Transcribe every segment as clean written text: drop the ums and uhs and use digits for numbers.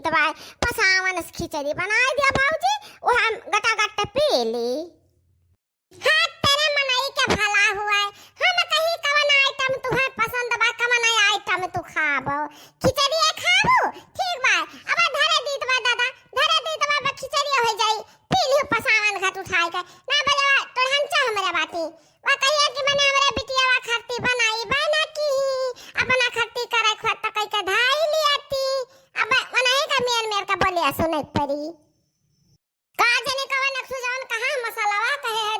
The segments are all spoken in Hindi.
तो भाई पसावन से खिचड़ी बनाई दिया भौजी, वो हम गटा गट्टे पी ली। हाँ तेरे मनाई के भला हुआ है, हम कहीं कवन आइटम तुम्हें पसंद बा, कवन आइटम तू खाबो, खिचड़ी खाबो ठीक बा। अब धरे दी तो दादा धरे दी तो खिचड़ी हो जाई, पी लियो पसावन घट उठाई के ना बोले तो हंचा हमरा बाटी वा कहिए कि मैंने हमरे बिटिया वा खट्टी बनाई बना की अपना खट्टी करे खट्टा कई के धाई लियाती। अब मनाई का मेर का बोले सुने परी का जने कवन सुजान कहां मसालावा कहे है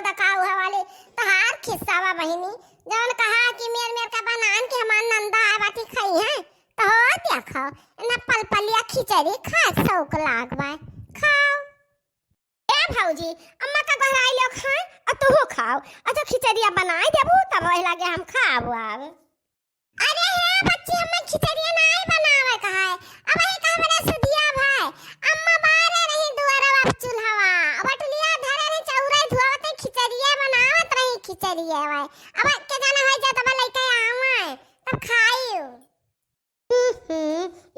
दकाव हवाले तहार खिस्सावा बहिनी जवन कहा कि मेर का बनान के हमान नंदा बाटी खाई है तो क्या खाओ ना पलपलिया खिचड़ी खा शौक लागवा खाओ। ए भौजी अम्मा का घर आई लो खाए और तू खाओ, अच्छा खिचड़िया बनाई देबू तब वही लागे हम खाबो। अब अरे हे बच्ची हमें खिचड़िया नहीं बनावे कहा है, अब ही कहा मेरा सुदिया भाई अम्मा बाहर रही दुआरा चूल्हावा अब टलिया धरे रही चौरा धुआवते खिचड़िया बनावत रही खिचड़िया भाई अब के जाना है जा तब लइका आवे तब खाइयो।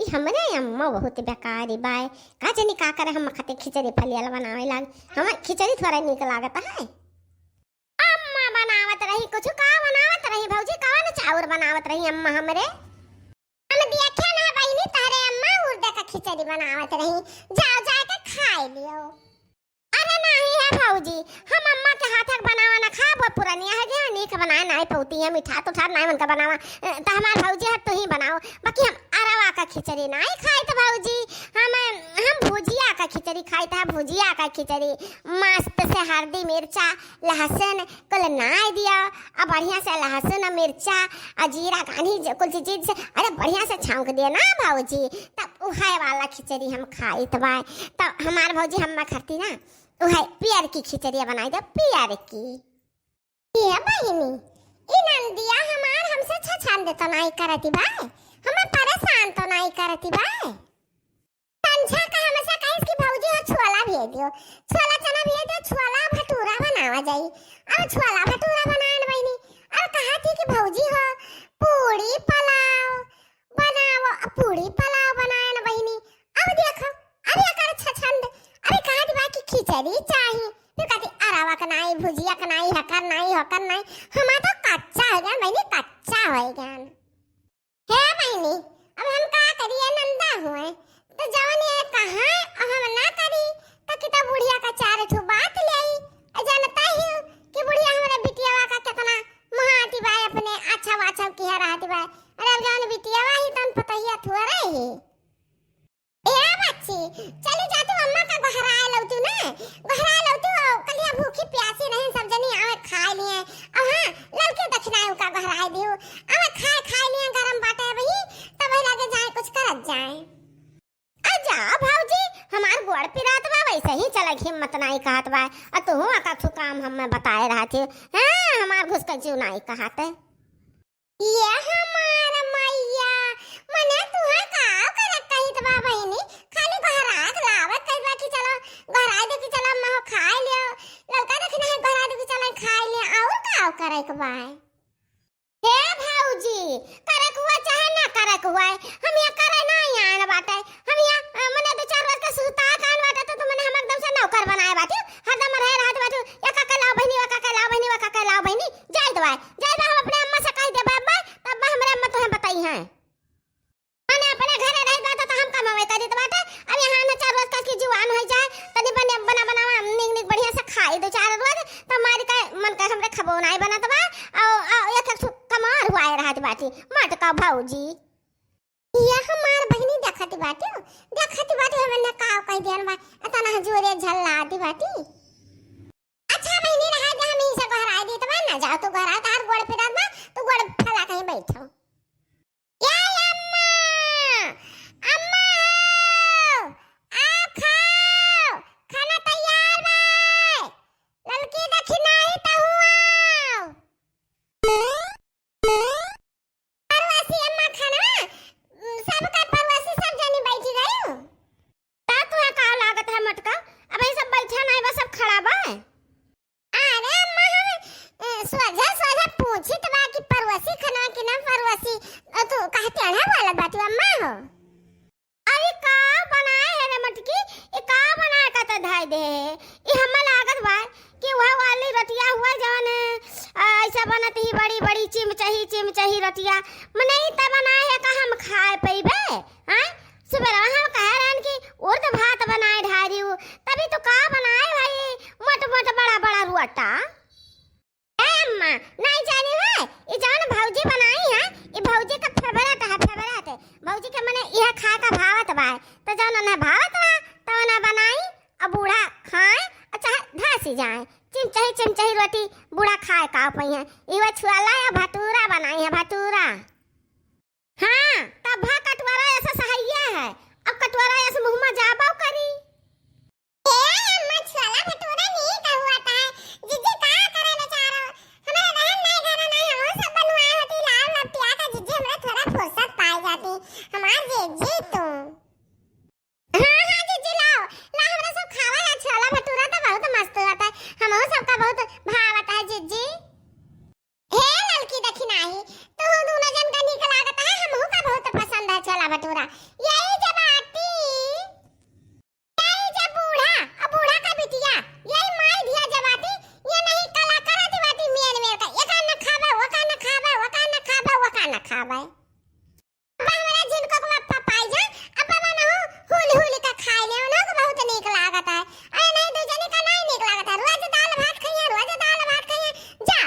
ई हमरे अम्मा बहुत बेकारी बाय का जनी का करे हम खाते खिचड़ी फलियाला बनावे लाग, हम खिचड़ी थोड़ा निक लागत है। अम्मा बनावत रही कुछ का बनावत रही भौजी कौन चाउर बनावत रही अम्मा हमरे, हम देखे ना बहिनी तारे अम्मा उर्दे का खिचड़ी बनावत रही, जाओ जाके खाई लियो। अरे नहीं है भौजी हम अम्मा के हाथ बनावा ना खाबो, पुरानिया है जे नीक बनाए नहीं पौती है मीठा तो ठार नहीं मन का बनावा त हमार भौजी है तू ही बनाओ, बाकी हम अरवा का खिचड़ी नहीं खाई तो भौजी हम भुजिया का खिचड़ी खाई था, भुजिया का खिचड़ी मस्त से हल्दी मिर्चा लहसुन कुल नाई दिया अब बढ़िया से लहसुन मिर्चा जीरा गानी कुछ चीज से अरे बढ़िया से छौंक दिया ना भौजी तब उहाय वाला खिचड़ी हम खाई तब हमार भौजी हम खाती ना उहाय पियर की खिचड़ी बनाई दे पियर की। ये बहिनी ई नंदिया हमार हमसे छछान दे तो नहीं करती बाय, हमें परेशान तो नहीं करती बाय। संझा का हमेशा कहिस कि भौजी हो छोला भेज दियो, छोला चना भेज दियो, छोला भटूरा बनावा जाई। अब छोला भटूरा बनान बहिनी अब कहा थी कि भौजी हो पूरी पुलाव बनाओ, पूरी पुलाव बनाए ना बहिनी अब देखो अरे कर छछान दे अरे कहा थी बाकी खिचड़ी चाहिए फिर कहती अरवा का नहीं भुजिया का नहीं हकर नहीं हमारा तो कच्चा हो गया बहनी कच्चा हो गया है बहनी। अब हम का करिए नंदा हुए तो जवन ये कहां अब हम ना करी तो किता बुढ़िया का चार ठो बात लेई जानता ही कि बुढ़िया हमारे बिटियावा का कितना महाती बाय अपने अच्छा वाचा की है रहती बाय, अरे अब जवन बिटियावा ही तन पता ही थोड़ा ही ए बच्ची चली जा तू अम्मा का घहरा लो तू ना घहरा लो तू कलिया भूखी प्यासी नहीं सब जनी आवे खा लिए अब हां लड़के दक्षिणाओं का घहरा दियो अब खा लिए गरम बाटे वही तब लगे जाए कुछ करत जाए। आजा भौजी हमार गोड़ पिरात बा वैसे ही चला हिम्मत नहीं कहत बा आ तू का तू काम हमें बताए रहा थे हां हमार घुस का जीव नहीं कहत ये हमार मैया मने तू है का करे कही तो बा बहिनी खाली घराक लावत कई बा कि चलो घराई दे कि चलो अम्मा हो खाई लियो लड़का देखना है घराई दे कि चलो खाई लियो और का करे के बा हे भौजी करे के हुआ चाहे ना करे के हुआ हम ये करे नहीं आन बाटे हम ये मने दो चार वर्ष का सुता कान बाटे तो मने हम एकदम से नौकर बनाए बाटे हरदम रहे रहत बाटे या का लाओ बहिनी वा का लाओ बहिनी वा का लाओ बहिनी जाई दो हम अपने अम्मा से कह दे बाबा तब हमरे अम्मा तो हम बताई हैं माने अपने घरे रह जाता तो हम कमावे करी तो बाटे अब यहां ना चार रोज का की जुआन हो जाए तनी बनावा निक बढ़िया से खाई दो चार रोज तो हमारी का मन का हमरे खबो नहीं बना तो बा एक कमार हुआ रहत बाटी मत का भौजी ये हमार बहिनी देखती बाटी हमने का कह दियन बा इतना जोरे झल्ला दी बाटी। अच्छा बहिनी रहा दे हम ही से घर आ दी तो ना जाओ तो घर आ तार गोड़ पिरा बा तो गोड़ फला कहीं बैठो या अम्मा अम्मा आ खाओ खाना तैयार बा लड़की देखी नहीं तो हुआ परवासी अम्मा खाना सब का परवासी सब जनी बैठी गई ता तू का लागत है मटका अब ये सब बैठा नहीं बस सब खड़ा बा। अरे अम्मा हम सोझा पूछी तो बाकी परवासी खाना कि ना परवासी तो कहते हैं वाला बात अम्मा हो अरे का दे ये हम लागत बा कि वह वाली रतिया हुआ जवन ऐसा बनत ही बड़ी बड़ी चिमचही रतिया मने त बनाए है का हम खाए पइबे हां सुबह हम कह रहन कि उर्द भात बनाए ढारी तभी तो का बनाए भाई मोट मोट बड़ा बड़ा रुआटा ए अम्मा नहीं जानी है ये जवन भौजी बनाई है ये भौजी का फेवरेट है भौजी के मने यह खाए का भावत बा तो जवन न भावत बा तो न बनाई अब बूढ़ा खाए अच्छा धासी जाए चिमचही रोटी बूढ़ा खाए का पहिया इवा छुआला या भटूरा बनाई है भटूरा हाँ तब भा कटवारा ऐसा सहाय्य है अब कटवारा ऐसे मुंह में जाबो करी ए अम्मा छुआला भटूरा नहीं का हुआ था जिज्जी का करे बेचारा हमारे बहन नहीं घर नहीं हम सब बनवाए होती लाल लपटिया का जिज्जी हमरा थोड़ा फुर्सत पाई जाती हमार जिज्जी तो हाँ जिज्जी लाओ ला हमरा सब खावा है छुआला भटूरा तो बहुत मस्त होता है हम सबका बहुत भावत है जिज्जी हे लड़की देखी नहीं तो दोनों जन का निक लागत है हमहू का बहुत पसंद है छोला भटूरा यही जब आती यही जब बूढ़ा अब बूढ़ा का बिटिया यही माई दिया जब आती ये नहीं कला कराती बाती मेर का ये का न खाबे वो का न खाबे वो का न खाबे वो का न खाबे अब हमरा जिनको को पाई जा अब ना हो हुल का खाई ले उनो को बहुत निक लागत है अरे नहीं दो जने का नहीं निक लागत है रोज दाल भात खाइए जा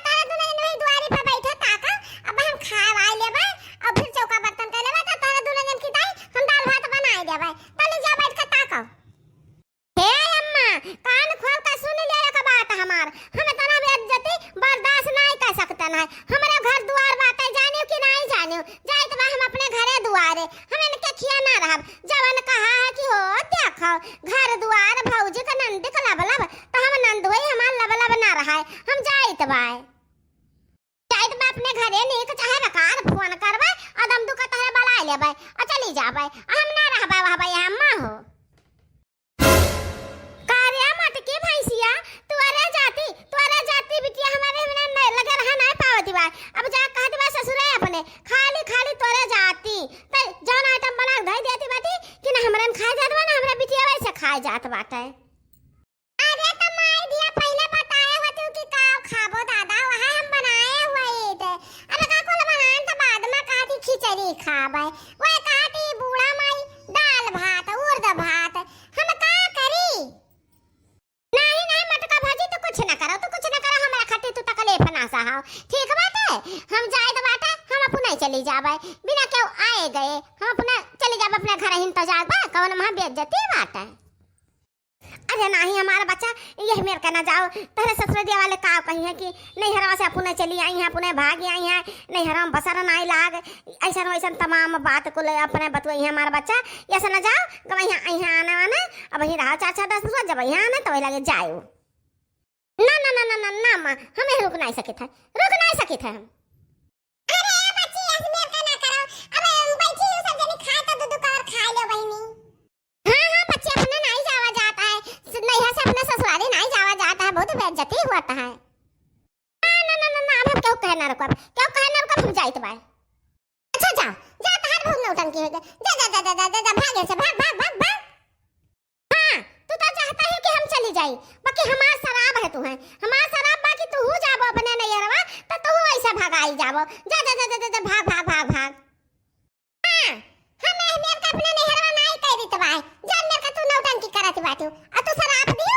तारा दुने नहीं दुआरी पे बैठे ताका अब हम खाए आइ लेबे और फिर चौका बर्तन कर लेबे त तारा दुने जन खिताई हम दाल भात बनाई देबे तले जा बैठ के ताका हे अम्मा कान खोल के सुन ले एक बात हमार हम तना बेइज्जती बर्दाश्त नहीं कर सकते ना हमारे घर दुआर बात जानियो कि नहीं जानियो जाइत बा हम अपने घरे दुआरे हम इनके खिया ना रहब जवन कहा है कि हो देखो घर दुआर भौजी का नंद का लब तो हम नंदोई हमार लब ना रहा है हम जाइत बा अपने घरे नहीं चाहे बकार फोन करबे अदम दुका तहरे बला लेबे और चली जाबे हम ना रहबे वहां भाई अम्मा हो कार्या मटकी भैंसिया तू अरे जाती बिटिया हमारे हमने लगे रहा नहीं पावती बा अब जा कहत बा ससुरे अपने खाली तोरे जाती त जौन आइटम बना धई देती बाटी कि ना हमरन खा जात बा ना हमरा बिटिया वैसे खा जात बाटे अरे त माई दिया पहले बताए होती कि का खाबो दादा वहां हम बनाए हुए थे अब का कोल बनान त बाद में कहती खिचड़ी खाबे वो कहती बूढ़ा माई दाल भात उर्द भात हम का करी नहीं मटका भाजी तो कुछ ना करो हमरा खट्टी तू तकलीफ ना सहाओ ठीक बात है हम जाए तो बात है हम अपने चली जाबे बिना क्यों आए गए हम अपने चली जाबे अपने घर इंतजार बा कौन वहां बेइज्जती बात है अरे नहीं हमारा बच्चा यह मेरे का ना जाओ तेरे ससुर वाले का कही है कि नहीं हरवा से अपने चली आई है अपने भाग आई है नहीं हरम बसर नहीं लाग ऐसा वैसा तमाम बात को ले अपने बतवई है हमारा बच्चा ऐसा ना जाओ कब यहाँ आना आना अब यहीं रहा 4-10 रोज जब यहाँ आना तो वही लगे जाओ ना माँ हमें रुक नहीं सके थे हम अरे बच्ची ऐसे मेरे का ना करो अब बैठी हूं सब जने खाए तो दूध और खा लो बहनी हां बच्ची अपने नहीं जावा जाता है नहीं है से अपने ससुराली नहीं जावा जाता है बहुत बेइज्जती होता है ना अब क्यों कहना रुको हम जाइत बा अच्छा जा तहार बहुत नौटंकी हो जा भागे से भाग हां तू तो चाहता है कि हम चली जाई बाकी हमार शराब है तू है हमार शराब बाकी तू हो जाबो अपने नैयरवा तो तू ऐसा भगाई जाबो जा भाग हां हम मेरे का अपने नैयरवा नहीं कह दी तबाय जान मेरे का तू नौटंकी करत बाटू आ तू शराब दी